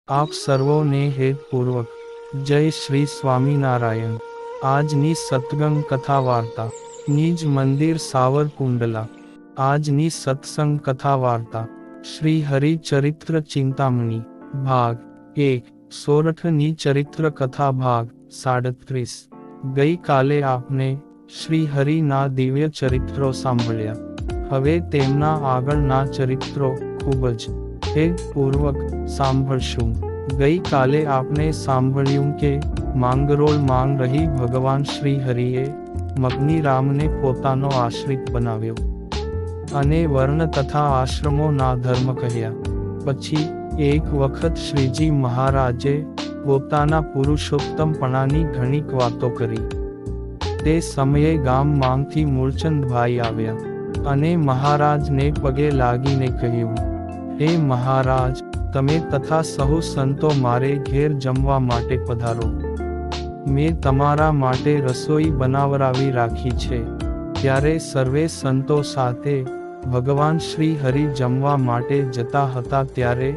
આપ સર્વોને હેતપૂર્વક જય શ્રી સ્વામિનારાયણ। આજની સત્સંગ કથા વાર્તા નિજ મંદિર સાવરકુંડલા। આજની સત્સંગ કથા વાર્તા શ્રી હરિચરિત્ર ચિંતામણી ભાગ 1 સોરઠની ચરિત્ર કથા ભાગ 37। ગઈ કાલે આપને શ્રી હરિના દિવ્ય ચરિત્રો સાંભળ્યા। હવે તેમના આગળના ચરિત્રો ખૂબ જ હેતપૂર્વક સાંભળશું। ગઈ કાલે આપને સાંભળ્યું કે માંગરોળ માંગ રહી ભગવાન શ્રી હરિએ મગનીરામને પોતાનો આશ્રિત બનાવ્યો અને વર્ણ તથા આશ્રમોના ધર્મ કહ્યા। પછી એક વખત શ્રીજી મહારાજે પોતાના પુરુષોત્તમપણાની ઘણીક વાતો કરી। તે સમયે ગામમાંથી મૂળચંદભાઈ આવ્યા અને મહારાજને પગે લાગીને કહ્યું, હે મહારાજ, તમે તથા સહુ સંતો મારે ઘેર જમવા માટે પધારો। મેં તમારા માટે રસોઈ બનાવરાવી રાખી છે। ત્યારે સર્વે સંતો સાથે ભગવાન શ્રી હરિ જમવા માટે જતા હતા। ત્યારે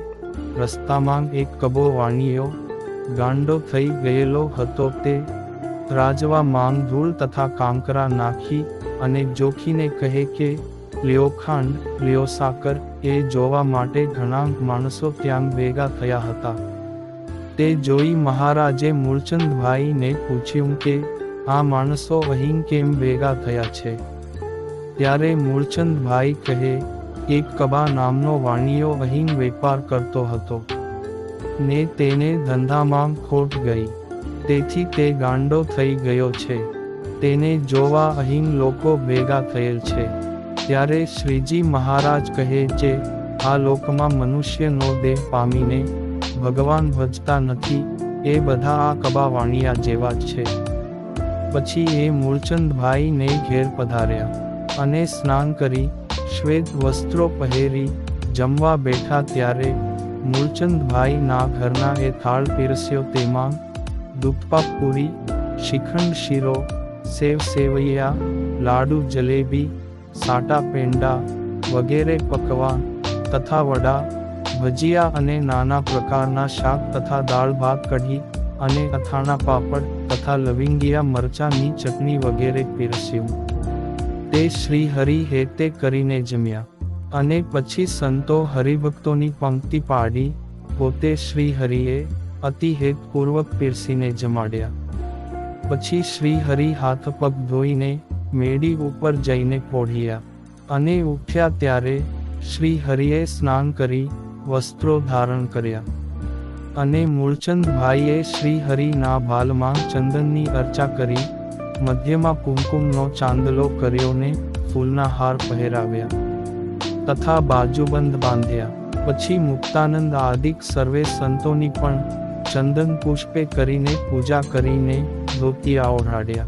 રસ્તામાં એક કબો વાણિયો ગાંડો થઈ ગયેલો હતો। તે ત્રાજવા માંગ ધૂળ તથા કાંકરા નાખી અને જોખીને કહે કે લ્યો ખાંડ, લ્યો સાકર। એ જોવા માટે ઘણા માણસો ત્યાં ભેગા થયા હતા। તે જોઈ મહારાજે મૂળચંદભાઈને પૂછ્યું કે આ માણસો અહીં કેમ ભેગા થયા છે? ત્યારે મૂળચંદભાઈ કહે, એક કબા નામનો વાણિયો અહીં વેપાર કરતો હતો ને તેને ધંધામાં ખોટ ગઈ, તેથી તે ગાંડો થઈ ગયો છે। તેને જોવા અહીં લોકો ભેગા થયેલ છે। ત્યારે શ્રીજી મહારાજ કહે છે, આ લોકમાં મનુષ્યનો દેહ પામીને ભગવાન ભજતા નથી, એ બધા આ કબા વાણિયા જેવા જ છે। પછી એ મૂળચંદભાઈને ઘેર પધાર્યા અને સ્નાન કરી શ્વેત વસ્ત્રો પહેરી જમવા બેઠા। ત્યારે મૂળચંદભાઈના ઘરના એ થાળ પીરસ્યો। તેમાં દૂધપાક પૂરી, શ્રીખંડ શીરો, સેવ સેવૈયા, લાડુ જલેબી, સાટા પેંડા વગેરે પકવાન તથા વડા, ભજીયા અને નાના પ્રકારના શાક તથા દાળ ભાત, કઢી અને અથાણા, પાપડ તથા લવિંગિયા મરચાની ચટણી વગેરે પીરસ્યું। તે શ્રી હરિ હેતે કરીને જમ્યા અને પછી સંતો હરિભક્તોની પંક્તિ પાડી પોતે શ્રી હરિએ અતિ હેતપૂર્વક પીરસીને જમાડ્યા। પછી શ્રી હરિ હાથ પગ ધોઈને મેડી ઉપર જઈને પોઢ્યા અને ઉઠ્યા। ત્યારે શ્રી હરિએ સ્નાન કરી વસ્ત્રો ધારણ કર્યા અને મૂળચંદભાઈએ શ્રી હરિના ભાલમાં ચંદનની અર્ચા કરી, મધ્યમાં કુમકુમનો ચાંદલો કર્યો ને ફૂલના હાર પહેરાવ્યા તથા બાજુબંધ બાંધ્યા। પછી મુક્તાનંદ આદિક સર્વે સંતોની પણ ચંદન પુષ્પે કરીને પૂજા કરીને ધોતિયા ઓઢાડ્યા।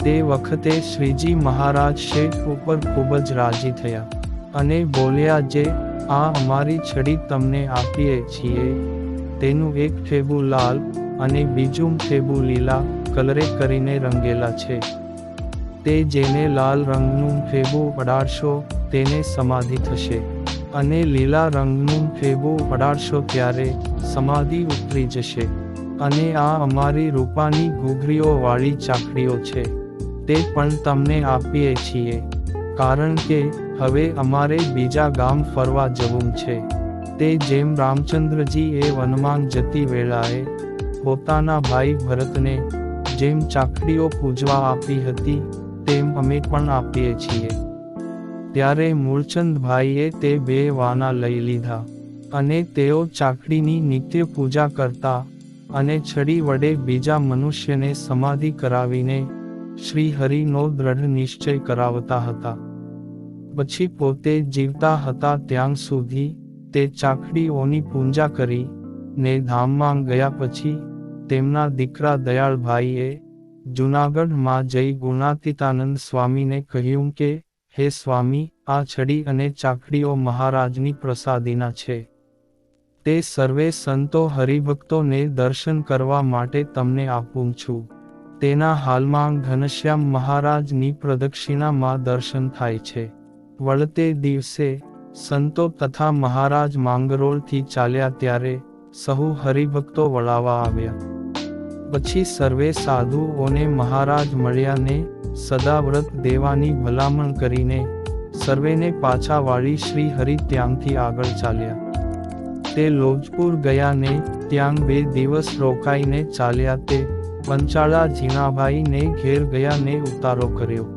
તે વખતે શ્રીજી મહારાજ શેઠ ઉપર ખૂબ જ રાજી થયા અને બોલ્યા, જે આ અમારી છડી તમને આપીએ છીએ તેનું એક ઠેબુ લાલ અને બીજું ઠેબુ લીલા કલરે કરીને રંગેલા છે। તે જેને લાલ રંગનું ઠેબુ અડાડશો તેને સમાધિ થશે અને લીલા રંગનું ઠેબુ અડાડશો ત્યારે સમાધિ ઉતરી જશે। અને આ અમારી રૂપાની ઘૂઘરીઓ વાળી ચાકડીઓ છે, તે પણ તમને આપીએ છીએ, કારણ કે હવે અમારે બીજા ગામ ફરવા જવું છે। તે જેમ રામચંદ્રજી એ વનમાં જતી વેળાએ પોતાના ભાઈ ભરતને જેમ ચાકડીઓ પૂજવા આપી હતી, તેમ અમે પણ આપીએ છીએ। ત્યારે મૂળચંદભાઈએ તે બે વાના લઈ લીધા અને તેઓ ચાકડીની નિત્ય પૂજા કરતા અને છડી વડે બીજા મનુષ્યને સમાધિ કરાવીને શ્રી હરિનો દ્રઢ નિશ્ચય કરાવતા હતા। પછી પોતે જીવતા હતા ત્યાં સુધી તે ચાકડીઓની પૂજા કરી ને ધામમાં ગયા। પછી તેમના દીકરા દયાળભાઈએ જૂનાગઢમાં જઈ ગુણાતીતાનંદ સ્વામીને કહ્યું કે હે સ્વામી, આ છડી અને ચાકડીઓ મહારાજની પ્રસાદીના છે। તે સર્વે સંતો હરિભક્તોને દર્શન કરવા માટે તમને આપું છું। તેના હાલમાં ઘનશ્યામ મહારાજની પ્રદક્ષિણામાં દર્શન થાય છે। વળતે દિવસે સંતો તથા મહારાજ માંગરોળથી ચાલ્યા ત્યારે સહુ હરિભક્તો વળાવા આવ્યા. પછી સર્વે સાધુઓને મહારાજ મળ્યા ને સદાવ્રત દેવાની ભલામણ કરીને સર્વેને પાછા વાળી શ્રી હરિ ત્યાંથી આગળ ચાલ્યા. તે લોજપુર ગયા ને ત્યાં 2 દિવસ રોકાઈને ચાલ્યા. તે પંચાળા ઝીણાભાઈ ને ઘેર ગયા ને ઉતારો કર્યો.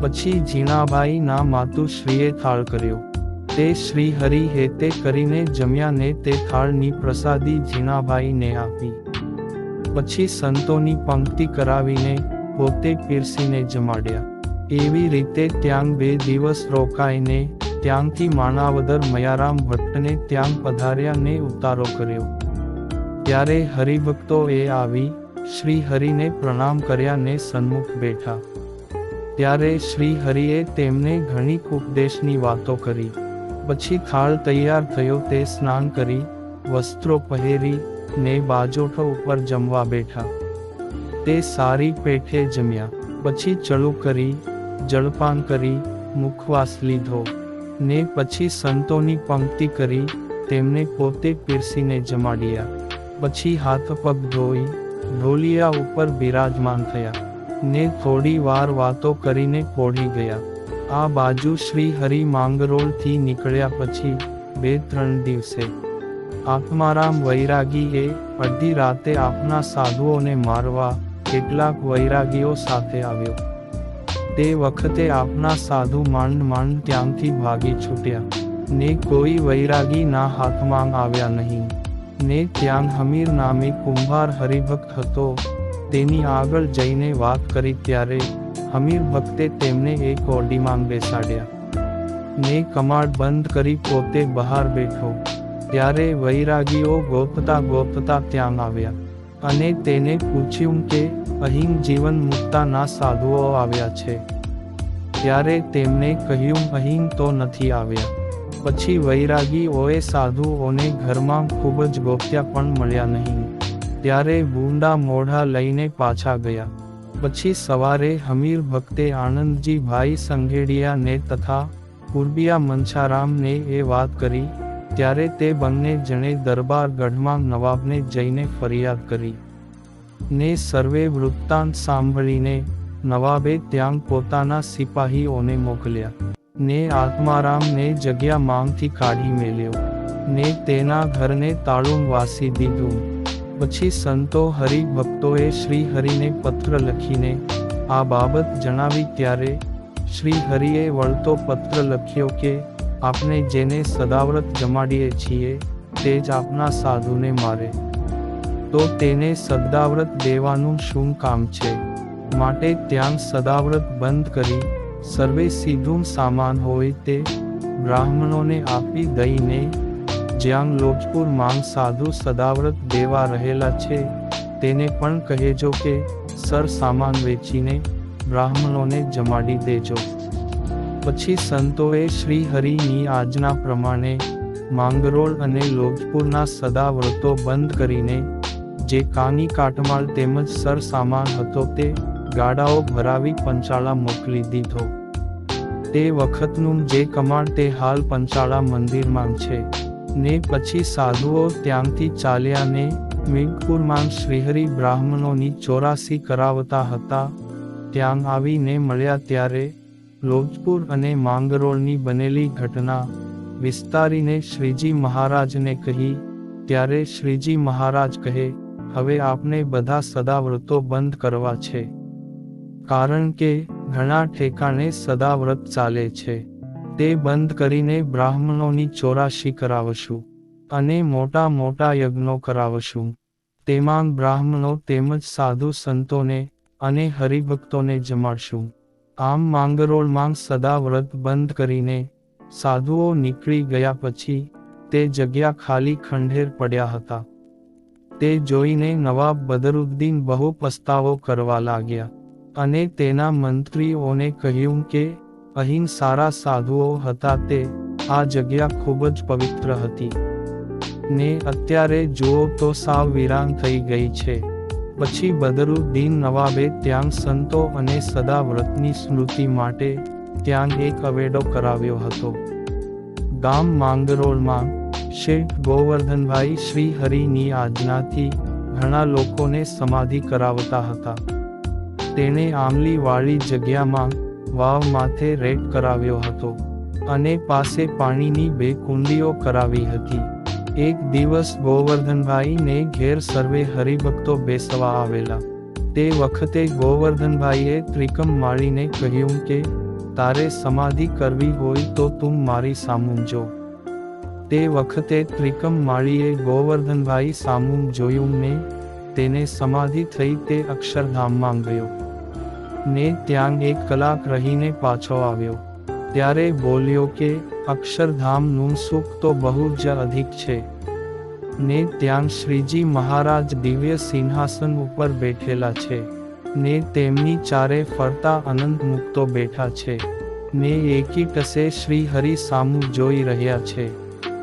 પછી ઝીણાભાઈ ના માતુશ્રીએ થાળ કર્યો. તે શ્રી હરિ હેતે કરીને જમ્યા ને તે થાળની પ્રસાદી ઝીણાભાઈ ને આપી. પછી સંતોની પંક્તિ કરાવીને પોતે પીરસીને જમાડ્યા. એવી રીતે ત્યાં 2 દિવસ રોકાઈને ત્યાંથી માણાવદર મયારામ ભટ્ટને ત્યાં પધાર્યા ને ઉતારો કર્યો. ત્યારે હરિભક્તોએ આવી શ્રી હરિને પ્રણામ કર્યા ને સન્મુખ બેઠા. ત્યારે શ્રી હરિએ તેમને ઘણી ઉપદેશની વાતો કરી. પછી થાળ તૈયાર થયો. તે સ્નાન કરી વસ્ત્રો પહેરી ને બાજોઠો ઉપર જમવા બેઠા. તે સારી પેઠે જમ્યા. પછી ચડું કરી જળપાન કરી મુખવાસ લીધો ને પછી સંતોની પંક્તિ કરી તેમને પોતે પીરસીને જમાડ્યા. પછી હાથ પગ ધોઈ ઢોલિયા ઉપર બિરાજમાન થયા ને થોડી વાર વાતો કરીને પોઢી ગયા. આ બાજુ શ્રી હરિ માંગરોળથી નીકળ્યા પછી 2-3 દિવસે આત્મારામ વૈરાગીએ અડધી રાતે આપના સાધુઓને મારવા કેટલાક વૈરાગીઓ સાથે આવ્યો. તે વખતે આપના સાધુ માંડ ત્યાંથી ભાગી છૂટ્યા ને કોઈ વૈરાગી ના હાથમાં આવ્યા નહીં. ને ત્યાં હમીર નામે કુંભાર હરિભક્ત હતો. તેની આગળ જઈને વાત કરી ત્યારે હમીર ભક્તે તેમને એક ઓરડીમાં બેસાડ્યા ને કમાડ બંધ કરી પોતે બહાર બેઠો. ત્યારે વૈરાગીઓ ગોતતા ત્યાં આવ્યા અને તેને પૂછ્યું કે અહીં જીવન મુક્તાના સાધુઓ આવ્યા છે. ત્યારે તેમને કહ્યું અહીં તો નથી આવ્યા. પછી વૈરાગીઓએ સાધુઓને ઘરમાં ખૂબ જ ગોત્યા પણ મળ્યા નહીં. ત્યારે બુંડા મોઢા લઈને પાછા ગયા. પછી સવારે હમીર ભક્તે આનંદજી ભાઈ સંઘેડિયા ને તથા પૂર્બિયા મંછારામ ને એ વાત કરી. ત્યારે તે બંને જણે દરબાર ગઢમાં નવાબને જઈને ફરિયાદ કરી ને સર્વે વૃત્તાંત સાંભળીને નવાબે ત્યાં પોતાના સિપાહીઓને મોકલ્યા ને આત્મારામને જગ્યા માંગથી કાઢી મેલ્યો ને તેના ઘરને તાળું વાસી દીધું. પછી સંતો હરિભક્તોએ શ્રી હરિને પત્ર લખીને આ બાબત જણાવી. ત્યારે શ્રી હરિએ વળતો પત્ર લખ્યો કે આપણે જેને સદાવ્રત જમાડીએ છીએ તે જ આપના સાધુને મારે તો તેને સદાવ્રત દેવાનું શું કામ છે? માટે ત્યાં સદાવ્રત બંધ કરી સર્વે સીધું સામાન હોય તે બ્રાહ્મણોને આપી દઈને જ્યાં લોજપુર માંગ સાધુ સદાવ્રત દેવા રહેલા છે તેને પણ કહેજો કે સર સામાન વેચીને બ્રાહ્મણોને જમાડી દેજો. પછી સંતોએ શ્રી હરિની આજ્ઞા પ્રમાણે માંગરોળ અને લોજપુરના સદાવ્રતો બંધ કરીને જે કાની કાટમાળ તેમજ સર સામાન હતો તે ગાડાઓ ભરાવી પંચાળા મોકલી દીધો. તે વખતનું જે કમાડ તે હાલ પંચાળા મંદિરમાં છે ને પછી સાધુઓ ત્યાંથી ચાલ્યા ને મેઘપુરમાં શ્રીહરિ બ્રાહ્મણોની 84 કરાવતા હતા ત્યાં આવીને મળ્યા. ત્યારે લોજપુર અને માંગરોળની બનેલી ઘટના વિસ્તારીને શ્રીજી મહારાજને કહી. ત્યારે શ્રીજી મહારાજ કહે હવે આપને બધા સદાવ્રતો બંધ કરવા છે કારણ કે ઘણા ઠેકાણે સદાવ્રત ચાલે છે. તે બંધ કરીને બ્રાહ્મણોની 84 કરાવશું અને મોટા મોટા યજ્ઞો કરાવશું. તેમાં બ્રાહ્મણો તેમજ સાધુ સંતોને અને હરિભક્તોને જમાડશું. આમ માંગરોળમાં સદાવ્રત બંધ કરીને સાધુઓ નીકળી ગયા પછી તે જગ્યા ખાલી ખંડેર પડ્યા હતા. તે જોઈને નવાબ બદરુદ્દીન બહુ પસ્તાવો કરવા લાગ્યા અને તેના મંત્રીઓને કહ્યું કે અહીં સારા સાધુઓ હતા તે આ જગ્યા ખૂબ જ પવિત્ર હતી ને અત્યારે જુઓ તો સાવ વીરાન થઈ ગઈ છે. પછી બદરુદ્દીન નવાબે ત્યાં સંતો અને સદાવ્રતની સ્મૃતિ માટે ત્યાં એક અવેડો કરાવ્યો હતો. ગામ માંગરોળમાં શેઠ ગોવર્ધનભાઈ શ્રી હરિની આજ્ઞાથી ઘણા લોકોને સમાધિ કરાવતા હતા. તેણે આમલી વાળી જગ્યામાં વાવ માથે રેટ કરાવ્યો હતો અને પાસે પાણીની 2 કુંડીઓ કરાવી હતી. એક દિવસ ગોવર્ધનભાઈને ઘેર સર્વે હરિભક્તો બેસવા આવેલા. તે વખતે ગોવર્ધનભાઈએ ત્રિકમ માળીને કહ્યું કે તારે સમાધિ કરવી હોય તો તું મારી સામું જો. તે વખતે ત્રિકમ માળીએ ગોવર્ધનભાઈ સામું જોયું ને તેને સમાધિ થઈ. તે અક્ષરધામમાં ગયો ને ત્યાં 1 કલાક રહીને પાછો આવ્યો. ત્યારે બોલ્યો કે અક્ષરધામનું સુખ તો બહુ જ અધિક છે ને ત્યાં શ્રીજી મહારાજ દિવ્ય સિંહાસન ઉપર બેઠેલા છે ને તેમની ચારે ફરતા અનંત મુક્તો બેઠા છે ને એકી ટસે શ્રી હરિ સામું જોઈ રહ્યા છે.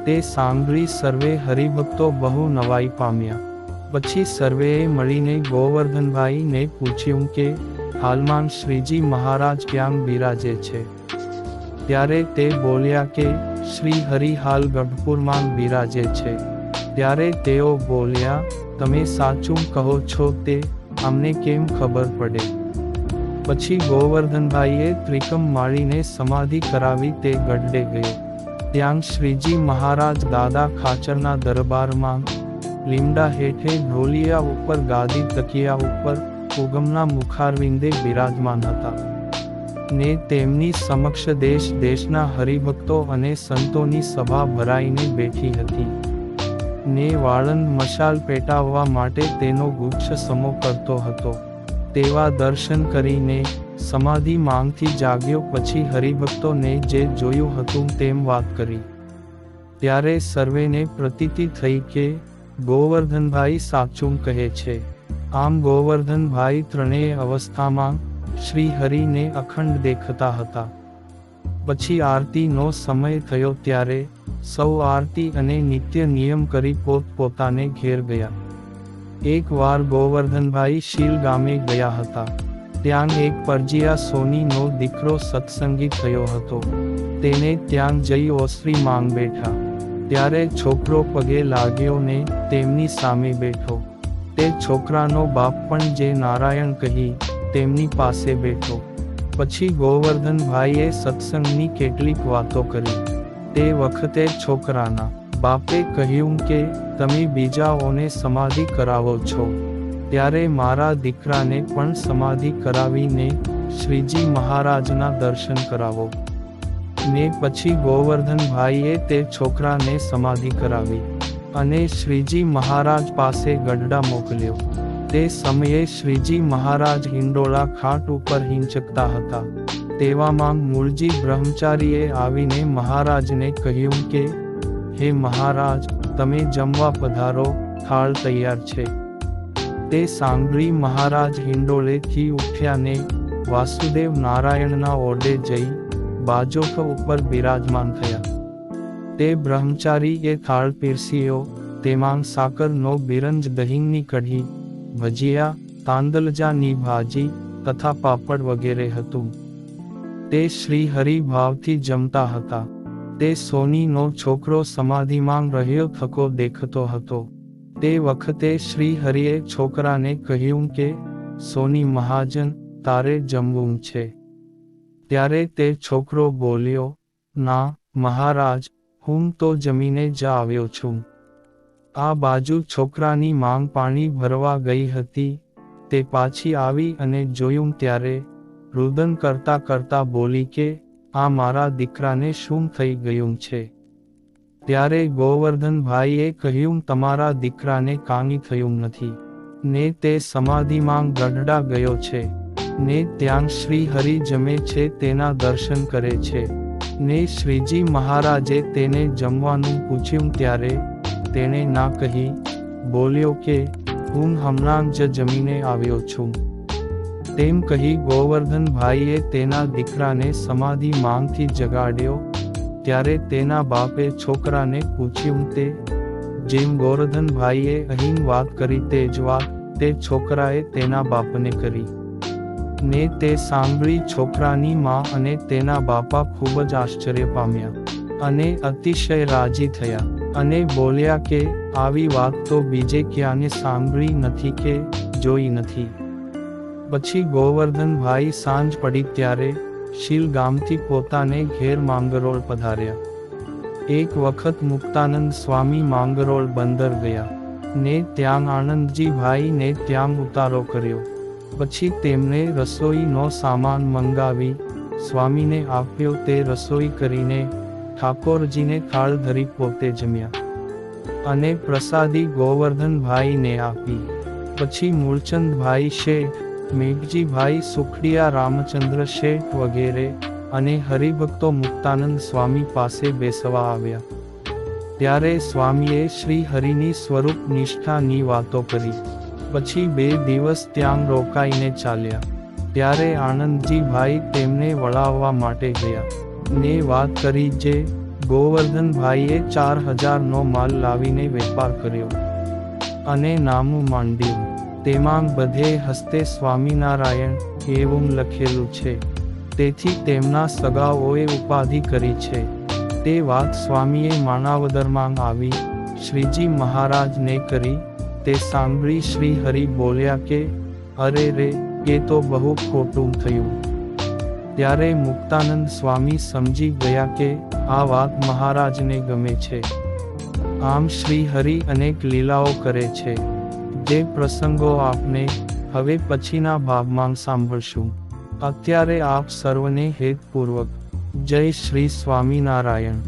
તે સાંભળી સર્વે હરિભક્તો બહુ નવાઈ પામ્યા. પછી સર્વેએ મળીને ગોવર્ધનભાઈને પૂછ્યું કે હાલમાં શ્રીજી મહારાજ ક્યાં બિરાજે છે? ત્યારે તે બોલ્યા કે શ્રી હરિ હાલ ગઢપુરમાં બિરાજે છે. ત્યારે તેઓ બોલ્યા, તમે સાચું કહો છો તે અમને કેમ ખબર પડે? પછી ગોવર્ધનભાઈએ ત્રિકમ માળીને સમાધિ કરાવી. તે ગઢડે ગયો. ત્યાં શ્રીજી મહારાજ દાદા ખાચરના દરબારમાં લીમડા હેઠે ઢોલિયા ઉપર ગાદી તકિયા ઉપર ઉગમના મુખારવિંદે બિરાજમાન હતા ને તેમની સમક્ષ દેશ દેશના હરિભક્તો અને સંતોની સભા ભરાઈને બેઠી હતી ને વાળંદ મશાલ પેટાવવા માટે તેનો ગુચ્છ સમો કરતો હતો. તેવા દર્શન કરીને સમાધિ માંગથી જાગ્યો. પછી હરિભક્તોને જે જોયું હતું તેમ વાત કરી. ત્યારે સર્વેને પ્રતીતિ થઈ કે ગોવર્ધનભાઈ સાચું કહે છે. આમ ગોવર્ધનભાઈ ત્રણેય અવસ્થામાં શ્રી હરિને અખંડ દેખતા હતા. પછી આરતીનો સમય થયો ત્યારે સૌ આરતી અને નિત્ય નિયમ કરી પોતપોતાને ઘેર ગયા. એક વાર ગોવર્ધનભાઈ શીલ ગામે ગયા હતા. ત્યાં એક પરજીયા સોનીનો દીકરો સત્સંગી થયો હતો. તેને ત્યાં જઈ ઓસરી માંગ બેઠા. ત્યારે છોકરો પગે લાગ્યો ને તેમની સામે બેઠો. તે છોકરાનો બાપ પણ જે નારાયણ કહી તેમની પાસે બેઠો. પછી ગોવર્ધનભાઈએ સત્સંગની કેટલીક વાતો કરી. તે વખતે છોકરાના બાપે કહ્યું કે તમે બીજાઓને સમાધિ કરાવો છો ત્યારે મારા દીકરાને પણ સમાધિ કરાવીને શ્રીજી મહારાજના દર્શન કરાવો. ને પછી ગોવર્ધનભાઈએ તે છોકરાને સમાધિ કરાવી અને શ્રીજી મહારાજ પાસે ગઢડા મોકલ્યો. તે સમયે શ્રીજી મહારાજ હિંડોળા ખાટ ઉપર હિંચકતા હતા. તેવામાં મૂળજી બ્રહ્મચારીએ આવીને મહારાજને કહ્યું કે હે મહારાજ, તમે જમવા પધારો, થાળ તૈયાર છે. તે સાંભળી મહારાજ હિંડોળેથી ઉઠ્યા ને વાસુદેવ નારાયણના ઓરડે જઈ બાજોખ ઉપર બિરાજમાન થયા. તે બ્રહ્મચારીએ થાળ પીરસ્યો. તેમાં સાકરનો બિરંજ, દહીંની કઢી, ભજીયા, તાંદલજાની ભાજી તથા પાપડ વગેરે હતું. તે શ્રી હરિ ભાવથી જમતા હતા. તે સોનીનો છોકરો સમાધિમાં રહ્યો થકો દેખતો હતો. તે વખતે શ્રી હરિએ છોકરાને કહ્યું કે સોની મહાજન, તારે જમવું છે. ત્યારે તે છોકરો બોલ્યો, ના મહારાજ, હું તો જમીને જ આવ્યો છું. આ બાજુ છોકરાની માંગ પાણી ભરવા ગઈ હતી. તે પાછી આવી અને જોયું ત્યારે રુદન કરતા કરતા બોલી કે આ મારા દીકરાને શું થઈ ગયું છે? ત્યારે ગોવર્ધનભાઈએ કહ્યું, તમારા દીકરાને કાંઈ થયું નથી ને તે સમાધિમાં ગઢડા ગયો છે ને ત્યાં શ્રી હરિ જમે છે, તેના દર્શન કરે છે ને શ્રીજી મહારાજે તેને જમવાનું પૂછ્યું ત્યારે તેણે ના કહી. બોલ્યો કે હું હમણાં જ જમીને આવ્યો છું. તેમ કહી ગોવર્ધનભાઈએ તેના દીકરાને સમાધિ માંગથી જગાડ્યો. ત્યારે તેના બાપે છોકરાને પૂછ્યું તે જેમ ગોવર્ધનભાઈએ અહીં વાત કરી તે જ વાત તે છોકરાએ તેના બાપને કરી. ને તે સાંભળી છોકરાની માં અને તેના બાપા ખૂબ જ આશ્ચર્ય પામ્યા અને અતિશય રાજી થયા અને બોલ્યા કે આવી વાત તો બીજે ક્યાંને સાંભળી નથી કે જોઈ નથી. પછી ગોવર્ધનભાઈ સાંજ પડી ત્યારે શીલ ગામથી પોતાને ઘેર માંગરોળ પધાર્યા. એક વખત મુક્તાનંદ સ્વામી માંગરોળ બંદર ગયા ને ત્યાં આનંદજીભાઈ ને ત્યાં ઉતારો કર્યો. પછી તેમણે રસોઈનો સામાન મંગાવી સ્વામીને આપ્યો. તે રસોઈ કરીને ઠાકોરજીને થાળ ધરી પોતે જમ્યા અને પ્રસાદી ગોવર્ધનભાઈને આપી. પછી મૂળચંદભાઈ શેઠ, મેઘજીભાઈ સુખડિયા, રામચંદ્ર શેઠ વગેરે અને હરિભક્તો મુક્તાનંદ સ્વામી પાસે બેસવા આવ્યા. ત્યારે સ્વામીએ શ્રી હરિની સ્વરૂપ નિષ્ઠાની વાતો કરી. પછી 2 દિવસ ત્યાં રોકાઈને ચાલ્યા. ત્યારે આનંદજીભાઈ તેમને વળાવવા માટે ગયા ને વાત કરી જે ગોવર્ધનભાઈએ 4000નો માલ લાવીને વેપાર કર્યો અને નામું માંડ્યું. તેમાં બધે હસ્તે સ્વામિનારાયણ એવું લખેલું છે. તેથી તેમના સગાઓએ ઉપાધિ કરી છે. તે વાત સ્વામીએ માણાવદરમાં આવી શ્રીજી મહારાજને કરી. તે સાંભળી શ્રી હરિ બોલ્યા કે અરે રે, એ તો બહુ ખોટું થયું. ત્યારે મુક્તાનંદ સ્વામી સમજી ગયા કે આ વાત મહારાજને ગમે છે. આમ શ્રી હરિ અનેક લીલાઓ કરે છે, જે પ્રસંગો આપને હવે પછીના ભાગમાં સાંભળશું. અત્યારે આપ સર્વને હેતપૂર્વક જય શ્રી સ્વામિનારાયણ.